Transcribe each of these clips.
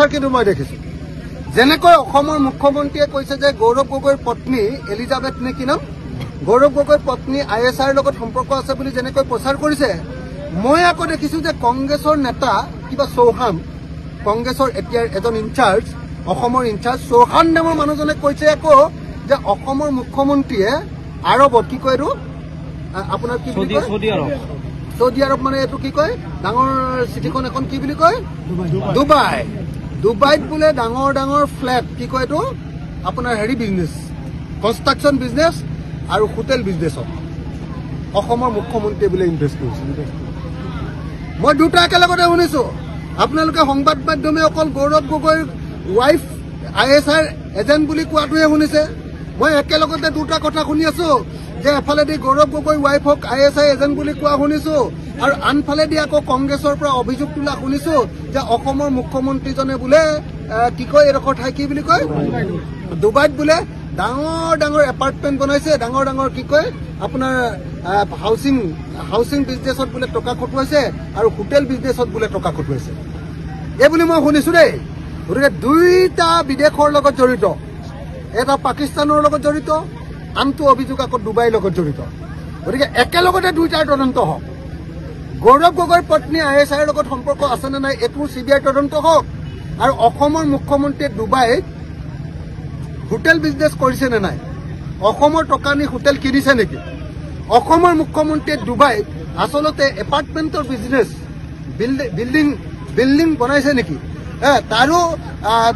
অত্যাচাৰ কিন্তু মই দেখিছোঁ। যেনেকৈ অসমৰ মুখ্যমন্ত্ৰীয়ে কৈছে যে গৌৰৱ গগৈৰ পত্নী এলিজাবেথ নে কি নাম, গৌৰৱ গগৈৰ পত্নী ISIৰ লগত সম্পৰ্ক আছে বুলি যেনেকৈ প্ৰচাৰ কৰিছে, মই আকৌ দেখিছোঁ যে কংগ্ৰেছৰ নেতা কিবা চৌহান, কংগ্ৰেছৰ এতিয়া এজন ইনচাৰ্জ, অসমৰ ইনচাৰ্জ চৌহান নামৰ মানুহজনে কৈছে আকৌ যে অসমৰ মুখ্যমন্ত্ৰীয়ে আৰৱত কি কয় এইটো আপোনাৰ কি বুলি কয়, চৌদি আৰব মানে এইটো কি কয় ডাঙৰ চিটিখন এখন কি বুলি কয় ডুবাইত বোলে ডাঙৰ ডাঙৰ ফ্লেট কি কয় এইটো আপোনাৰ হেৰি বিজনেছ, কনষ্ট্ৰাকশ্যন বিজনেছ আৰু হোটেল বিজনেছত অসমৰ মুখ্যমন্ত্ৰীয়ে বোলে ইনভেষ্ট কৰিছে। মই দুটা একেলগতে শুনিছোঁ। আপোনালোকে সংবাদ মাধ্যমে অকল গৌৰৱ গগৈৰ ৱাইফ ISIৰ এজেণ্ট বুলি কোৱাটোহে শুনিছে। মই একেলগতে দুটা কথা শুনি আছোঁ যে এফালেদি গৌৰৱ গগৈ ৱাইফক ISI এজেণ্ট বুলি কোৱা শুনিছোঁ আৰু আনফালেদি আকৌ কংগ্ৰেছৰ পৰা অভিযোগ তোলা শুনিছোঁ যে অসমৰ মুখ্যমন্ত্ৰীজনে বোলে কি কয় এডোখৰ ঠাই কি বুলি কয় ডুবাইত বোলে ডাঙৰ ডাঙৰ এপাৰ্টমেণ্ট বনাইছে, ডাঙৰ ডাঙৰ কি কয় আপোনাৰ হাউচিং বিজনেছত বোলে টকা খটুৱাইছে আৰু হোটেল বিজনেছত বোলে টকা খটুৱাইছে, এই বুলি মই শুনিছোঁ দেই। গতিকে দুইটা বিদেশৰ লগত জড়িত, এটা পাকিস্তানৰ লগত জড়িত, আনটো অভিযোগ আকৌ ডুবাইৰ লগত জড়িত। গতিকে একেলগতে দুইটাৰ তদন্ত হওক। গৌৰৱ গগৈৰ পত্নী ISIৰ লগত সম্পৰ্ক আছে নে নাই এইটো CBI তদন্ত হওক, আৰু অসমৰ মুখ্যমন্ত্ৰীয়ে ডুবাইত হোটেল বিজনেছ কৰিছে নে নাই, অসমৰ টকা নি হোটেল কিনিছে নেকি, অসমৰ মুখ্যমন্ত্ৰীয়ে ডুবাইত আচলতে এপাৰ্টমেণ্টৰ বিজনেছ বিল্ডিং বনাইছে নেকি, তাৰো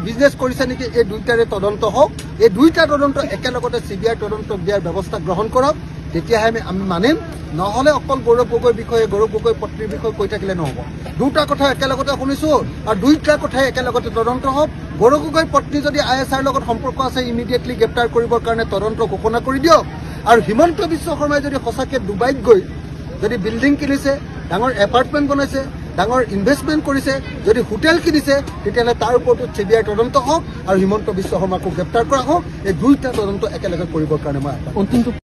বিজনেছ কৰিছে নেকি, এই দুইটাৰে তদন্ত হওক। এই দুইটা তদন্ত একেলগতে CBI তদন্ত দিয়াৰ ব্যৱস্থা গ্ৰহণ কৰক, তেতিয়াহে আমি মানিম। নহ'লে অকল গৌৰৱ গগৈৰ বিষয়ে, গৌৰৱ গগৈৰ পত্নীৰ বিষয়ে কৈ থাকিলে নহ'ব। দুটা কথা একেলগতে শুনিছোঁ আৰু দুইটা কথাই একেলগতে তদন্ত হওক। গৌৰৱ গগৈৰ পত্নী যদি ISIৰ লগত সম্পৰ্ক আছে ইমিডিয়েটলি গ্ৰেপ্তাৰ কৰিবৰ কাৰণে তদন্ত ঘোষণা কৰি দিয়ক। আৰু হিমন্ত বিশ্ব শৰ্মাই যদি সঁচাকৈ ডুবাইত গৈ যদি বিল্ডিং কিনিছে, ডাঙৰ এপাৰ্টমেণ্ট বনাইছে, ডাঙৰ ইনভেষ্টমেণ্ট কৰিছে, যদি হোটেল কিনিছে, তেতিয়াহ'লে তাৰ ওপৰতো CBI তদন্ত হওক আৰু হিমন্ত বিশ্ব শৰ্মাকো গ্ৰেপ্তাৰ কৰা হওক। এই দুইটা তদন্ত একেলগে কৰিবৰ কাৰণে মই